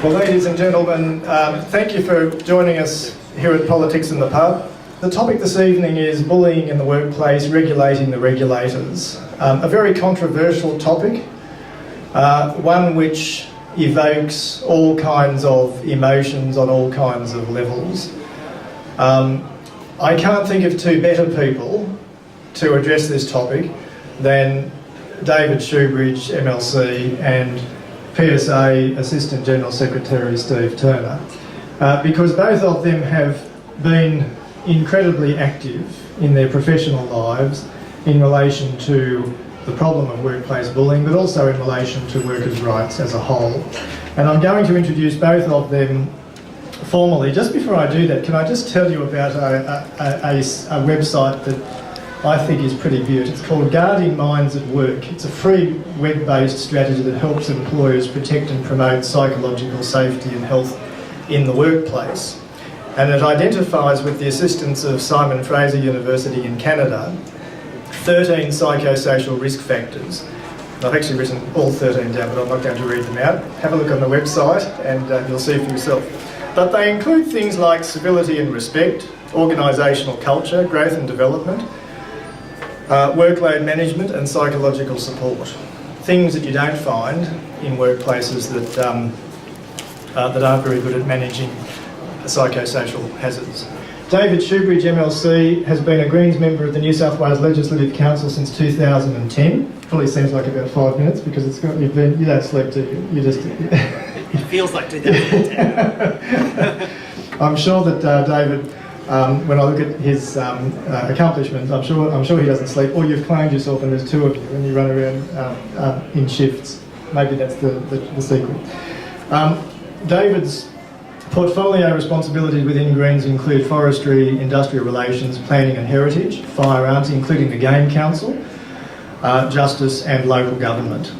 Well, ladies and gentlemen, thank you for joining us here at Politics in the Pub. The topic this evening is bullying in the workplace, regulating the regulators. A very controversial topic, one which evokes all kinds of emotions on all kinds of levels. I can't think of two better people to address this topic than David Shoebridge, MLC, and PSA Assistant General Secretary Steve Turner, because both of them have been incredibly active in their professional lives in relation to the problem of workplace bullying, but also in relation to workers' rights as a whole. And I'm going to introduce both of them formally. Just before I do that, can I just tell you about a website that I think is pretty beautiful. It's called Guarding Minds at Work. It's a free web-based strategy that helps employers protect and promote psychological safety and health in the workplace. And it identifies, with the assistance of Simon Fraser University in Canada, 13 psychosocial risk factors. I've actually written all 13 down, but I'm not going to read them out. Have a look on the website and you'll see for yourself. But they include things like civility and respect, organisational culture, growth and development, workload management and psychological support. Things that you don't find in workplaces that aren't very good at managing psychosocial hazards. David Shoebridge, MLC, has been a Greens member of the New South Wales Legislative Council since 2010. Probably seems like about 5 minutes because you don't sleep, do you? You just... It feels like 2010. I'm sure that David, when I look at his accomplishments, I'm sure he doesn't sleep. Or you've cloned yourself and there's two of you and you run around in shifts. Maybe that's the secret. David's portfolio responsibilities within Greens include forestry, industrial relations, planning and heritage, firearms, including the Game Council, justice and local government.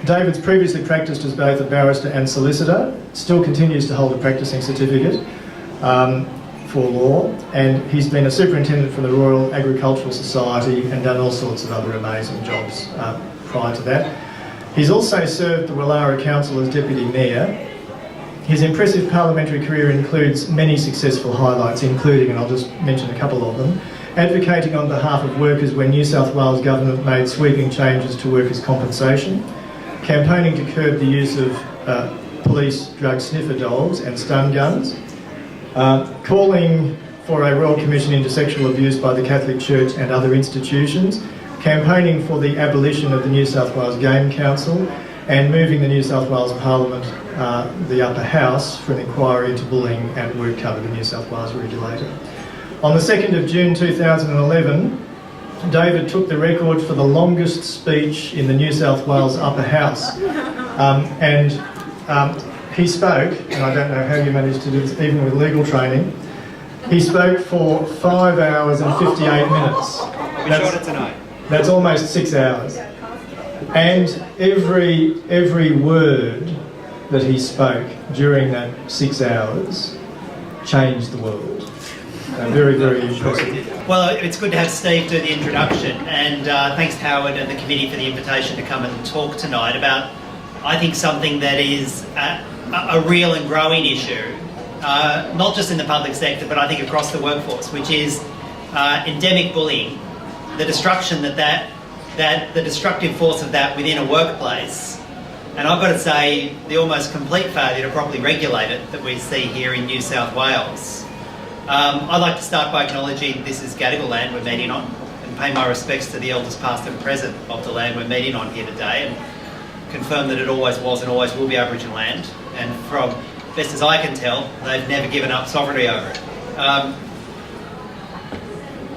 David's previously practised as both a barrister and solicitor, still continues to hold a practising certificate for law, and he's been a superintendent for the Royal Agricultural Society and done all sorts of other amazing jobs prior to that. He's also served the Willara Council as Deputy Mayor. His impressive parliamentary career includes many successful highlights, including, and I'll just mention a couple of them, advocating on behalf of workers when New South Wales Government made sweeping changes to workers' compensation, campaigning to curb the use of police drug sniffer dogs and stun guns, calling for a Royal Commission into sexual abuse by the Catholic Church and other institutions, campaigning for the abolition of the New South Wales Game Council, and moving the New South Wales Parliament, the upper house, for an inquiry into bullying at work cover, the New South Wales Regulator. On the 2nd of June 2011, David took the record for the longest speech in the New South Wales upper house. He spoke, and I don't know how you managed to do this even with legal training, he spoke for 5 hours and 58 minutes. I'll be shorter tonight. That's almost 6 hours. And every word that he spoke during that 6 hours changed the world. Very, very impressive. Well, it's good to have Steve do the introduction, and thanks Howard and the committee for the invitation to come and talk tonight about, I think, something that is a real and growing issue, not just in the public sector, but I think across the workforce, which is endemic bullying, the destruction the destructive force of that within a workplace, and I've got to say the almost complete failure to properly regulate it that we see here in New South Wales. I'd like to start by acknowledging this is Gadigal land we're meeting on, and pay my respects to the elders past and present of the land we're meeting on here today, and confirm that it always was and always will be Aboriginal land, and from best as I can tell, they've never given up sovereignty over it.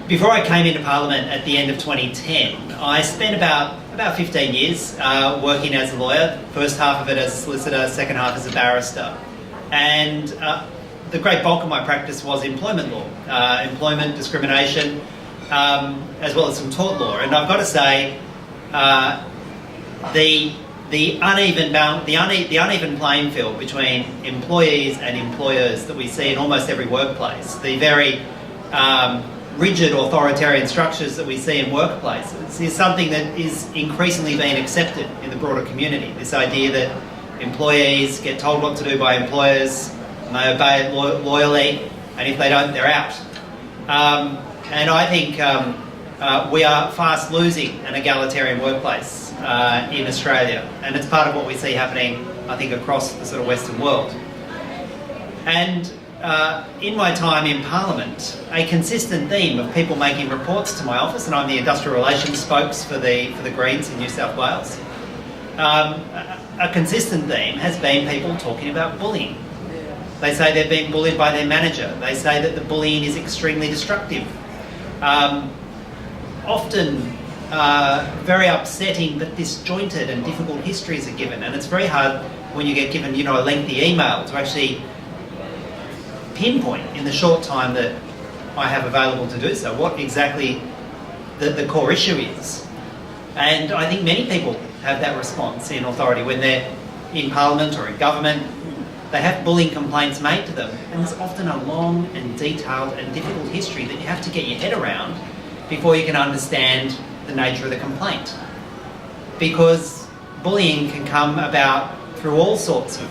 Before I came into Parliament at the end of 2010, I spent about 15 years working as a lawyer, first half of it as a solicitor, second half as a barrister. And the great bulk of my practice was employment law, employment discrimination, as well as some tort law. And I've got to say, the uneven playing field between employees and employers that we see in almost every workplace, the very rigid authoritarian structures that we see in workplaces is something that is increasingly being accepted in the broader community. This idea that Employees get told what to do by employers, and they obey it loyally, and if they don't, they're out. And I think we are fast losing an egalitarian workplace in Australia, and it's part of what we see happening, I think, across the sort of Western world. And in my time in Parliament, a consistent theme of people making reports to my office, and I'm the industrial relations spokes for the Greens in New South Wales, a consistent theme has been people talking about bullying. They say they're being bullied by their manager. They say that the bullying is extremely destructive. Often very upsetting but disjointed and difficult histories are given, and it's very hard when you get given, you know, a lengthy email to actually pinpoint in the short time that I have available to do so what exactly the core issue is. And I think many people have that response in authority when they're in Parliament or in government. They have bullying complaints made to them, and there's often a long and detailed and difficult history that you have to get your head around before you can understand the nature of the complaint. Because bullying can come about through all sorts of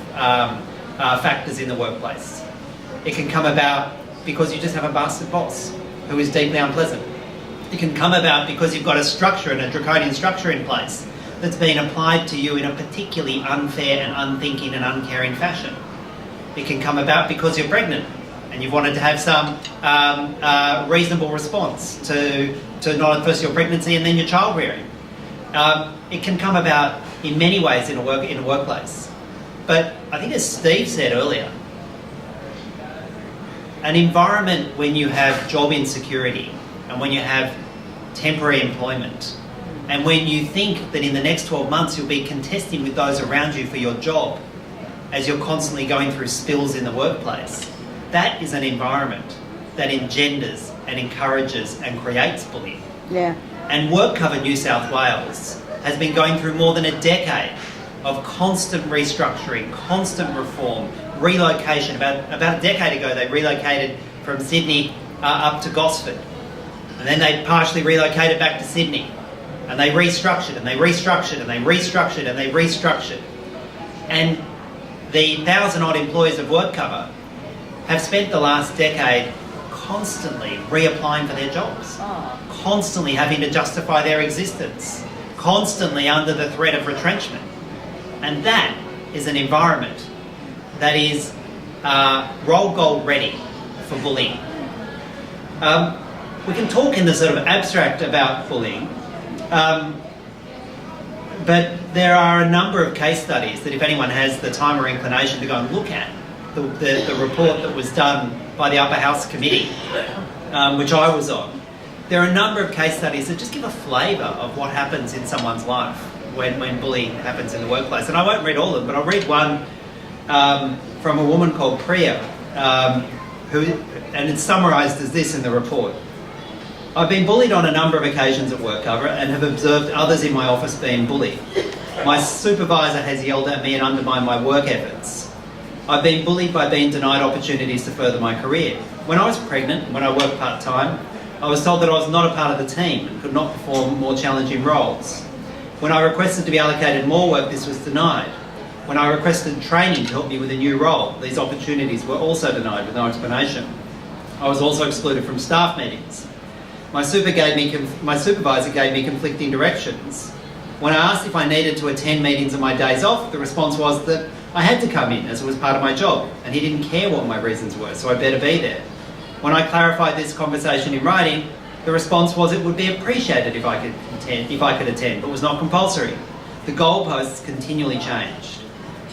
factors in the workplace. It can come about because you just have a bastard boss who is deeply unpleasant. It can come about because you've got a structure and a draconian structure in place that's been applied to you in a particularly unfair and unthinking and uncaring fashion. It can come about because you're pregnant and you've wanted to have some reasonable response to not first your pregnancy and then your child rearing. It can come about in many ways in a workplace. But I think, as Steve said earlier, an environment when you have job insecurity and when you have temporary employment and when you think that in the next 12 months you'll be contesting with those around you for your job as you're constantly going through spills in the workplace, that is an environment that engenders and encourages and creates bullying. Yeah. And WorkCover New South Wales has been going through more than a decade of constant restructuring, constant reform, relocation. About a decade ago, they relocated from Sydney up to Gosford. And then they partially relocated back to Sydney. And they restructured, and they restructured, and they restructured, and they restructured. And the 1,000-odd employees of WorkCover have spent the last decade constantly reapplying for their jobs, constantly having to justify their existence, constantly under the threat of retrenchment. And that is an environment that is roll gold ready for bullying. We can talk in the sort of abstract about bullying, but there are a number of case studies that if anyone has the time or inclination to go and look at, the report that was done by the Upper House Committee, which I was on, there are a number of case studies that just give a flavour of what happens in someone's life when bullying happens in the workplace. And I won't read all of them, but I'll read one from a woman called Priya, and it's summarised as this in the report. I've been bullied on a number of occasions at WorkCover and have observed others in my office being bullied. My supervisor has yelled at me and undermined my work efforts. I've been bullied by being denied opportunities to further my career. When I was pregnant, when I worked part-time, I was told that I was not a part of the team and could not perform more challenging roles. When I requested to be allocated more work, this was denied. When I requested training to help me with a new role, these opportunities were also denied with no explanation. I was also excluded from staff meetings. My supervisor gave me conflicting directions. When I asked if I needed to attend meetings on my days off, the response was that I had to come in as it was part of my job, and he didn't care what my reasons were, so I better be there. When I clarified this conversation in writing, the response was it would be appreciated if I could attend, but was not compulsory. The goalposts continually changed.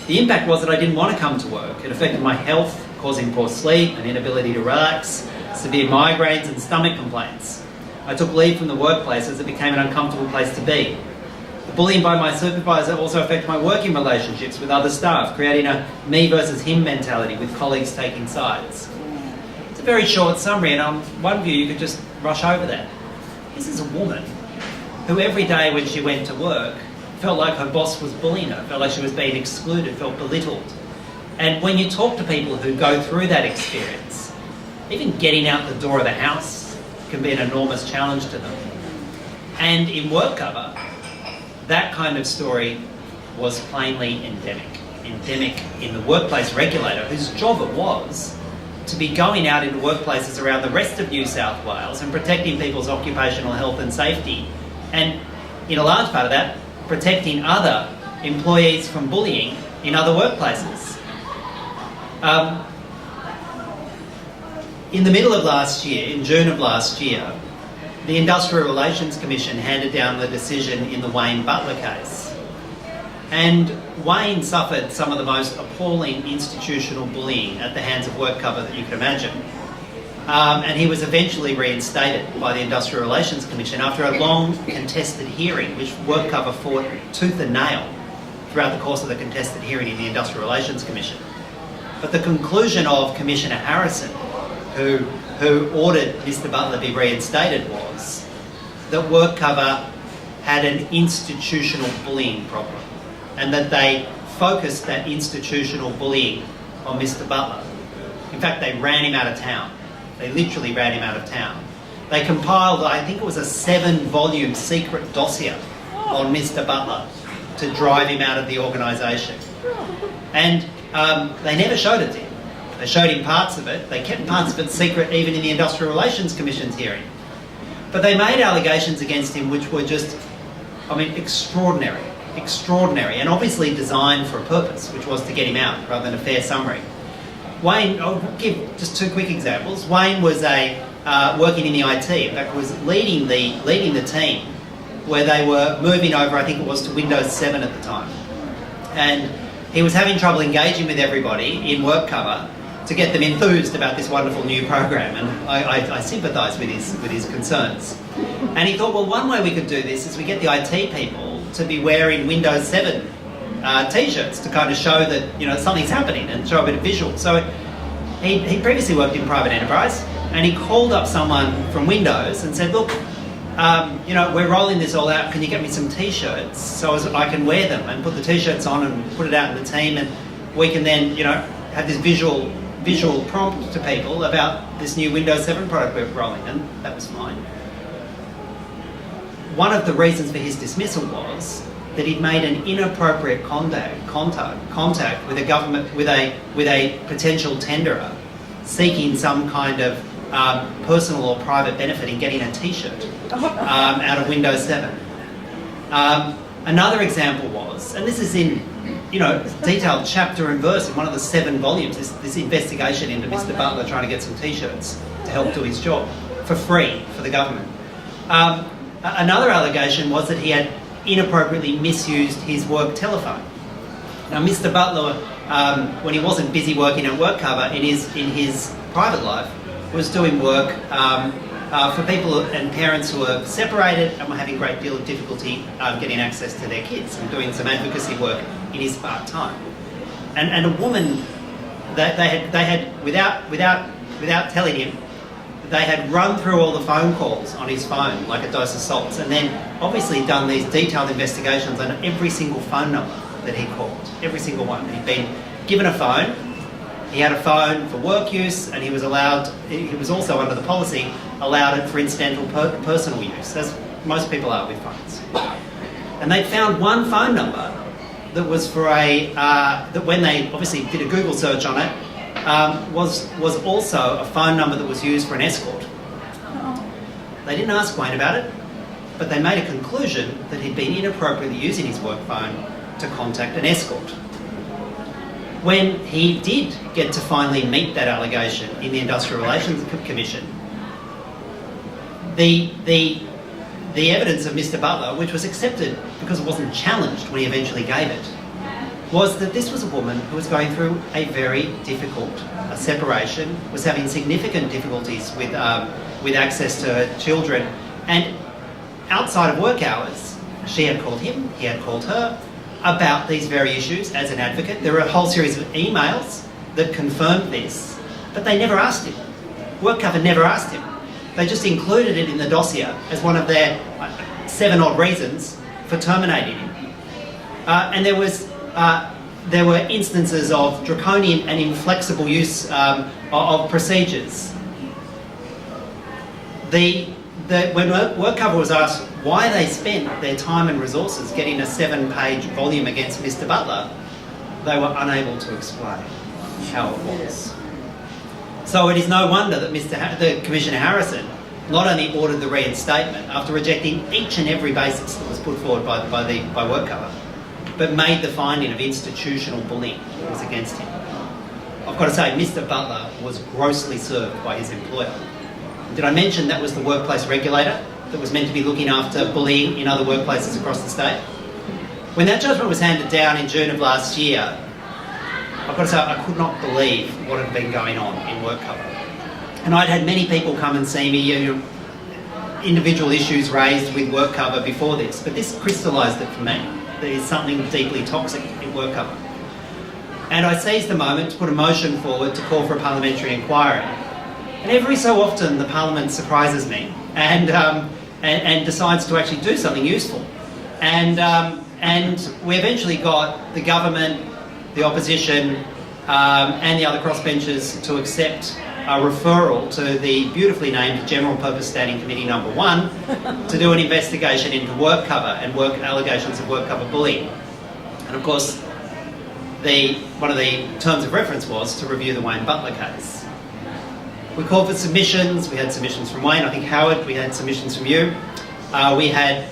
The impact was that I didn't want to come to work. It affected my health, causing poor sleep, an inability to relax, severe migraines and stomach complaints. I took leave from the workplace as it became an uncomfortable place to be. The bullying by my supervisor also affected my working relationships with other staff, creating a me versus him mentality with colleagues taking sides. It's a very short summary, and on one view you could just rush over that. This is a woman who every day when she went to work felt like her boss was bullying her, felt like she was being excluded, felt belittled. And when you talk to people who go through that experience, even getting out the door of the house can be an enormous challenge to them. And in WorkCover, that kind of story was plainly endemic. endemic in the workplace regulator, whose job it was to be going out into workplaces around the rest of New South Wales and protecting people's occupational health and safety, and in a large part of that, protecting other employees from bullying in other workplaces. In the middle of last year, in June of last year, the Industrial Relations Commission handed down the decision in the Wayne Butler case. And Wayne suffered some of the most appalling institutional bullying at the hands of WorkCover that you can imagine. And he was eventually reinstated by the Industrial Relations Commission after a long contested hearing, which WorkCover fought tooth and nail throughout the course of the contested hearing in the Industrial Relations Commission. But the conclusion of Commissioner Harrison, who ordered Mr Butler be reinstated, was that WorkCover had an institutional bullying problem and that they focused that institutional bullying on Mr Butler. In fact, they ran him out of town. They literally ran him out of town. They compiled, I think it was a 7-volume secret dossier on Mr Butler to drive him out of the organisation. And they never showed it to him. They showed him parts of it. They kept parts of it secret even in the Industrial Relations Commission's hearing. But they made allegations against him which were just, extraordinary, and obviously designed for a purpose, which was to get him out rather than a fair summary. Wayne, I'll give just 2 quick examples. Wayne was working in the IT, in fact was leading the team where they were moving over, I think it was to Windows 7 at the time. And he was having trouble engaging with everybody in WorkCover to get them enthused about this wonderful new program, and I sympathise with his concerns. And he thought, well, one way we could do this is we get the IT people to be wearing Windows 7 t-shirts to kind of show that something's happening and show a bit of visual. So he previously worked in private enterprise, and he called up someone from Windows and said, look, we're rolling this all out, can you get me some t-shirts so as I can wear them and put the t-shirts on and put it out in the team, and we can then have this visual prompt to people about this new Windows 7 product we're rolling. And that was fine. One of the reasons for his dismissal was that he'd made an inappropriate contact with a government, with a potential tenderer seeking some kind of personal or private benefit in getting a t-shirt out of Windows 7. Another example was, and this is in detailed chapter and verse in one of the 7 volumes, this investigation into Mr Butler trying to get some t-shirts to help do his job for free for the government. Another allegation was that he had inappropriately misused his work telephone. Now, Mr Butler, when he wasn't busy working at WorkCover in his private life, was doing work for people and parents who were separated and were having a great deal of difficulty getting access to their kids, and doing some advocacy work in his spare time. And a woman, they had without telling him, they had run through all the phone calls on his phone like a dose of salts, and then obviously done these detailed investigations on every single phone number that he called, every single one. He'd been given a phone. He had a phone for work use, and he was also under the policy allowed it for incidental personal use, as most people are with phones. And they found one phone number that was for that when they obviously did a Google search on it, was also a phone number that was used for an escort. They didn't ask Wayne about it, but they made a conclusion that he'd been inappropriately using his work phone to contact an escort. When he did get to finally meet that allegation in the Industrial Relations Commission, the evidence of Mr Butler, which was accepted because it wasn't challenged when he eventually gave it, was that this was a woman who was going through a very difficult separation, was having significant difficulties with access to her children, and outside of work hours, she had called him, he had called her, about these very issues as an advocate. There were a whole series of emails that confirmed this, but they never asked him. WorkCover never asked him. They just included it in the dossier as one of their 7 odd reasons for terminating him. And there were instances of draconian and inflexible use of procedures. When WorkCover was asked why they spent their time and resources getting a 7-page volume against Mr Butler, they were unable to explain how it was. So it is no wonder that the Commissioner Harrison not only ordered the reinstatement after rejecting each and every basis that was put forward by WorkCover, but made the finding of institutional bullying was against him. I've got to say, Mr. Butler was grossly served by his employer. Did I mention that was the workplace regulator that was meant to be looking after bullying in other workplaces across the state? When that judgment was handed down in June of last year, I've got to say, I could not believe what had been going on in WorkCover. And I'd had many people come and see me, individual issues raised with WorkCover before this, but this crystallised it for me. There is something deeply toxic in WorkCover. And I seized the moment to put a motion forward to call for a parliamentary inquiry. And every so often the Parliament surprises me and decides to actually do something useful. And we eventually got the government, the opposition, and the other crossbenchers to accept a referral to the beautifully named General Purpose Standing Committee No. 1 to do an investigation into WorkCover and allegations of WorkCover bullying. And of course, one of the terms of reference was to review the Wayne Butler case. We called for submissions. We had submissions from Wayne, I think Howard, we had submissions from you. We had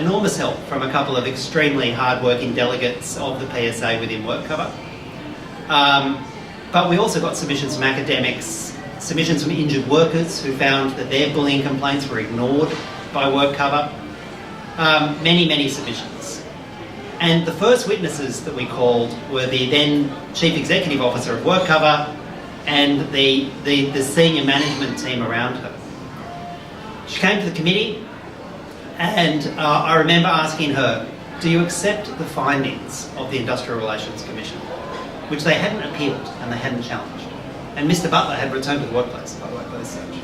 enormous help from a couple of extremely hard-working delegates of the PSA within WorkCover. But we also got submissions from academics, submissions from injured workers who found that their bullying complaints were ignored by WorkCover. Many, many submissions. And the first witnesses that we called were the then Chief Executive Officer of WorkCover and the senior management team around her. She came to the committee and I remember asking her, do you accept the findings of the Industrial Relations Commission, which they hadn't appealed and they hadn't challenged? And Mr. Butler had returned to the workplace, by the way, by this stage.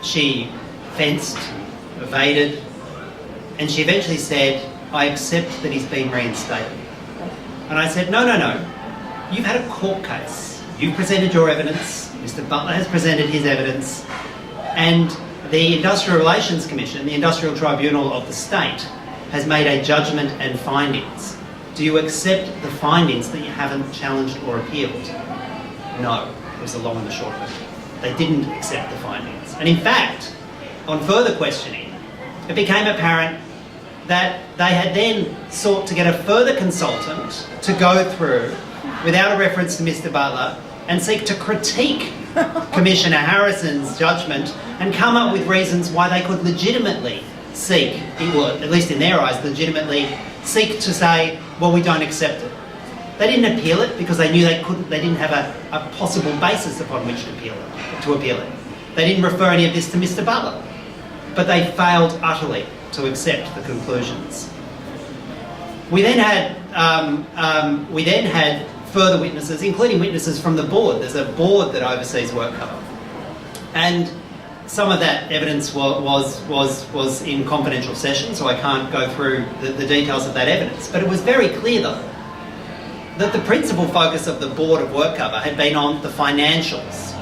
She fenced, evaded, and she eventually said, I accept that he's been reinstated. And I said, no. You've had a court case. You've presented your evidence. Mr. Butler has presented his evidence. And the Industrial Relations Commission, the Industrial Tribunal of the state, has made a judgment and findings. Do you accept the findings that you haven't challenged or appealed? No, was the long and the short of it. They didn't accept the findings. And in fact, on further questioning, it became apparent that they had then sought to get a further consultant to go through, without a reference to Mr. Butler, and seek to critique Commissioner Harrison's judgment and come up with reasons why they could legitimately seek, well, at least in their eyes, legitimately seek to say, well, we don't accept it. They didn't appeal it because they knew they didn't have a possible basis upon which to appeal it. They didn't refer any of this to Mr. Butler, but they failed utterly to accept the conclusions. We then had further witnesses, including witnesses from the board. There's a board that oversees WorkCover, and some of that evidence was in confidential session, so I can't go through the details of that evidence. But it was very clear, though, that the principal focus of the board of WorkCover had been on the financials.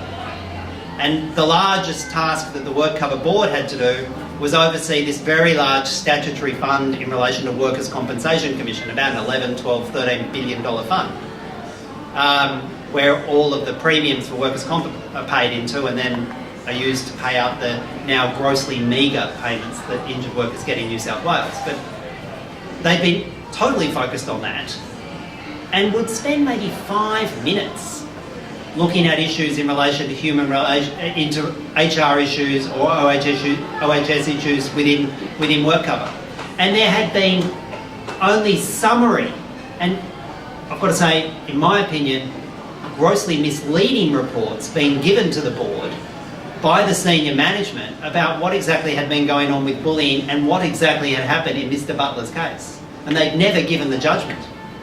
And the largest task that the WorkCover board had to do was oversee this very large statutory fund in relation to Workers' Compensation Commission, about an $11, $12, $13 billion fund, where all of the premiums for workers' comp are paid into and then are used to pay out the now grossly meagre payments that injured workers get in New South Wales. But they'd been totally focused on that and would spend maybe 5 minutes looking at issues in relation to into HR issues or OHS issues within WorkCover. And there had been only summary, and I've got to say, in my opinion, grossly misleading reports being given to the board by the senior management about what exactly had been going on with bullying and what exactly had happened in Mr. Butler's case. And they'd never given the judgment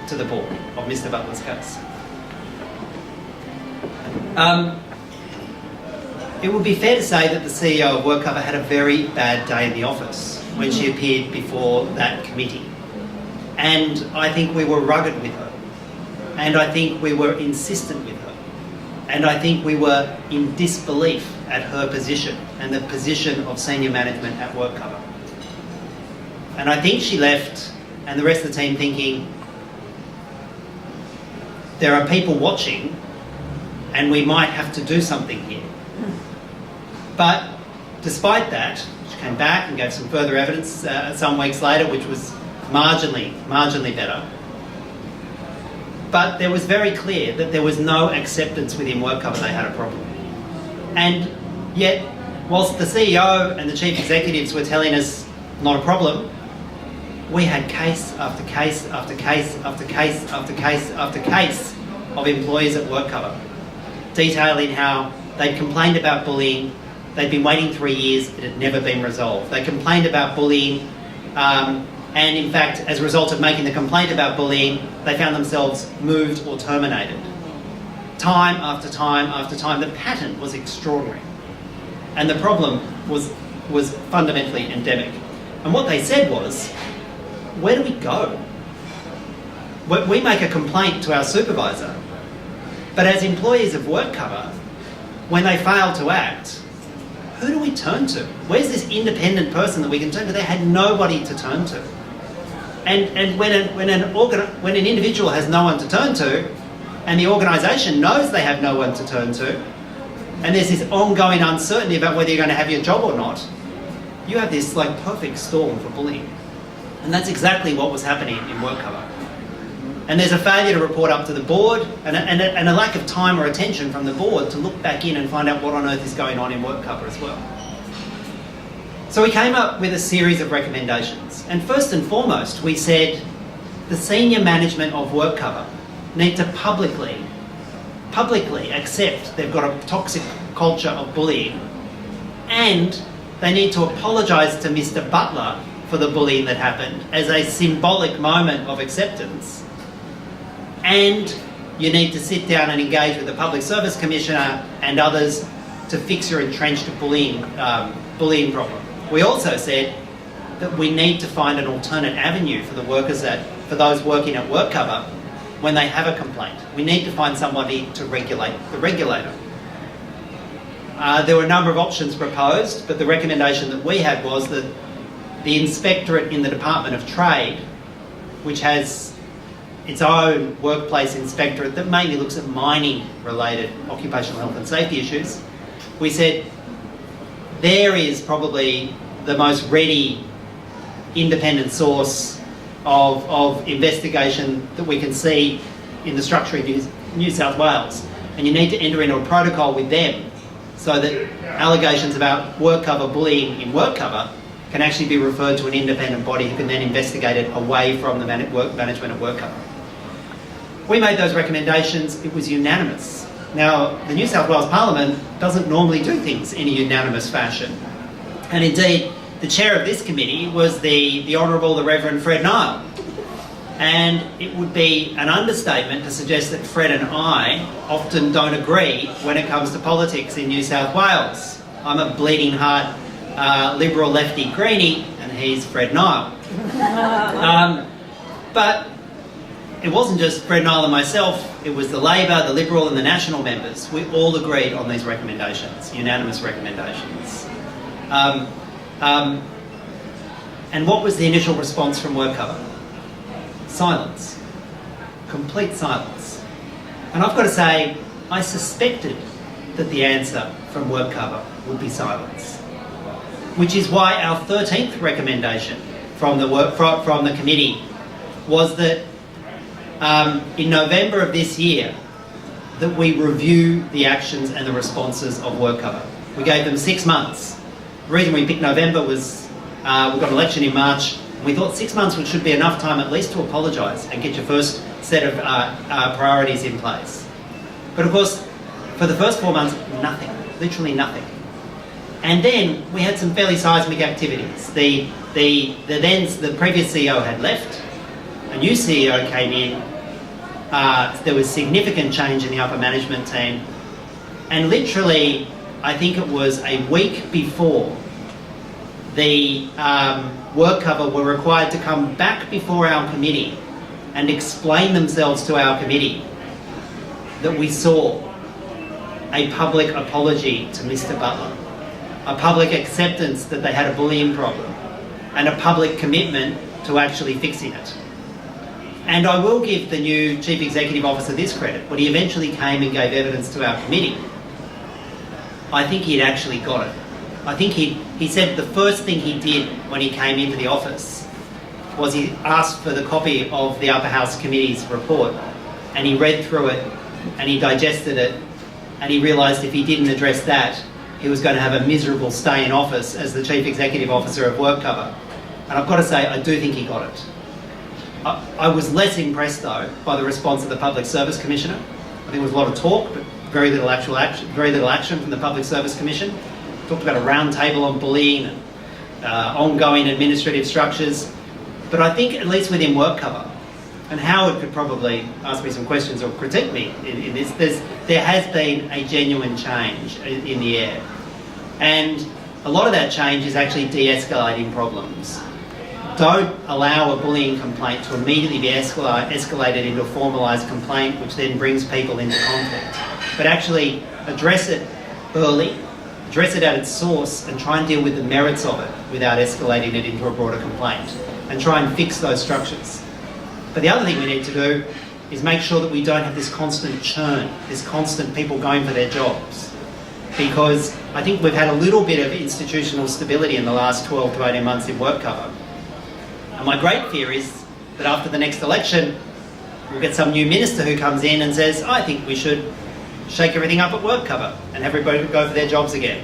to the board of Mr. Butler's case. It would be fair to say that the CEO of WorkCover had a very bad day in the office when she appeared before that committee. And I think we were rugged with her. And I think we were insistent with her. And I think we were in disbelief at her position and the position of senior management at WorkCover. And I think she left and the rest of the team thinking, there are people watching and we might have to do something here. But despite that, she came back and gave some further evidence some weeks later, which was marginally better. But there was very clear that there was no acceptance within WorkCover they had a problem. And yet, whilst the CEO and the chief executives were telling us not a problem, we had case after case after case after case after case after case of employees at WorkCover detailing how they'd complained about bullying, they'd been waiting 3 years, it had never been resolved. They complained about bullying, and in fact, as a result of making the complaint about bullying, they found themselves moved or terminated. Time after time after time, the pattern was extraordinary. And the problem was fundamentally endemic. And what they said was, where do we go? We make a complaint to our supervisor, but as employees of WorkCover, when they fail to act, who do we turn to? Where's this independent person that we can turn to? They had nobody to turn to. And when an individual has no one to turn to, and the organisation knows they have no one to turn to, and there's this ongoing uncertainty about whether you're going to have your job or not, you have this like perfect storm for bullying. And that's exactly what was happening in WorkCover. And there's a failure to report up to the board and a lack of time or attention from the board to look back in and find out what on earth is going on in WorkCover as well. So we came up with a series of recommendations. And first and foremost, we said the senior management of WorkCover need to publicly accept they've got a toxic culture of bullying, and they need to apologise to Mr. Butler for the bullying that happened as a symbolic moment of acceptance. And you need to sit down and engage with the Public Service Commissioner and others to fix your entrenched bullying problem. We also said that we need to find an alternate avenue for the workers for those working at WorkCover when they have a complaint. We need to find somebody to regulate the regulator. There were a number of options proposed, but the recommendation that we had was that the inspectorate in the Department of Trade, which has its own workplace inspectorate that mainly looks at mining-related occupational health and safety issues, we said there is probably the most ready independent source of investigation that we can see in the structure of New South Wales. And you need to enter into a protocol with them so that allegations about WorkCover bullying in WorkCover can actually be referred to an independent body who can then investigate it away from the work management of WorkCover. We made those recommendations, it was unanimous. Now, the New South Wales Parliament doesn't normally do things in a unanimous fashion. And indeed, the chair of this committee was the Honourable, the Reverend Fred Nile. And it would be an understatement to suggest that Fred and I often don't agree when it comes to politics in New South Wales. I'm a bleeding heart Liberal lefty greenie, and he's Fred Nile. But it wasn't just Fred Nile and myself, it was the Labor, the Liberal and the National members. We all agreed on these recommendations, unanimous recommendations. And what was the initial response from WorkCover? Silence. Complete silence. And I've got to say, I suspected that the answer from WorkCover would be silence. Which is why our 13th recommendation from the committee was that in November of this year, that we review the actions and the responses of WorkCover. We gave them 6 months. The reason we picked November was we got an election in March. We thought 6 months should be enough time at least to apologise and get your first set of priorities in place. But of course, for the first 4 months, nothing, literally nothing. And then we had some fairly seismic activities. The previous CEO had left, a new CEO came in, there was significant change in the upper management team, and literally, I think it was a week before, the WorkCover were required to come back before our committee and explain themselves to our committee that we saw a public apology to Mr. Butler, a public acceptance that they had a bullying problem, and a public commitment to actually fixing it. And I will give the new Chief Executive Officer this credit. When he eventually came and gave evidence to our committee, I think he'd actually got it. I think he said the first thing he did when he came into the office was he asked for the copy of the Upper House Committee's report, and he read through it and he digested it, and he realised if he didn't address that, he was going to have a miserable stay in office as the Chief Executive Officer of WorkCover. And I've got to say, I do think he got it. I was less impressed though by the response of the Public Service Commissioner. I think there was a lot of talk, but very little action from the Public Service Commission. Talked about a round table on bullying and ongoing administrative structures. But I think at least within WorkCover, and Howard could probably ask me some questions or critique me in this, there has been a genuine change in the air. And a lot of that change is actually de-escalating problems. Don't allow a bullying complaint to immediately be escalated into a formalised complaint, which then brings people into conflict. But actually address it early, address it at its source, and try and deal with the merits of it without escalating it into a broader complaint, and try and fix those structures. But the other thing we need to do is make sure that we don't have this constant churn, this constant people going for their jobs. Because I think we've had a little bit of institutional stability in the last 12 to 18 months in WorkCover. And my great fear is that after the next election, we'll get some new minister who comes in and says, I think we should shake everything up at WorkCover and have everybody go for their jobs again.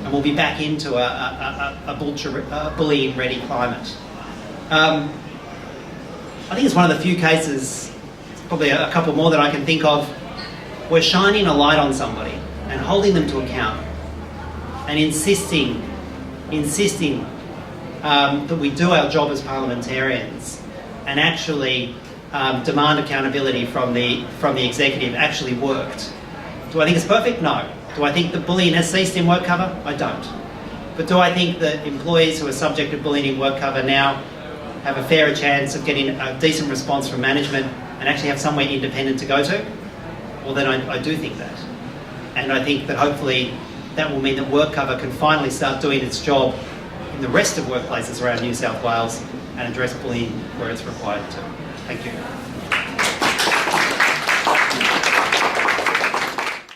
And we'll be back into a bullying-ready climate. I think it's one of the few cases, probably a couple more that I can think of, where shining a light on somebody and holding them to account and insisting that we do our job as parliamentarians and actually demand accountability from the executive actually worked. Do I think it's perfect? No. Do I think that bullying has ceased in WorkCover? I don't. But do I think that employees who are subject to bullying in WorkCover now have a fairer chance of getting a decent response from management and actually have somewhere independent to go to? Well, then I do think that. And I think that hopefully that will mean that WorkCover can finally start doing its job in the rest of workplaces around New South Wales and address bullying where it's required to. Thank you.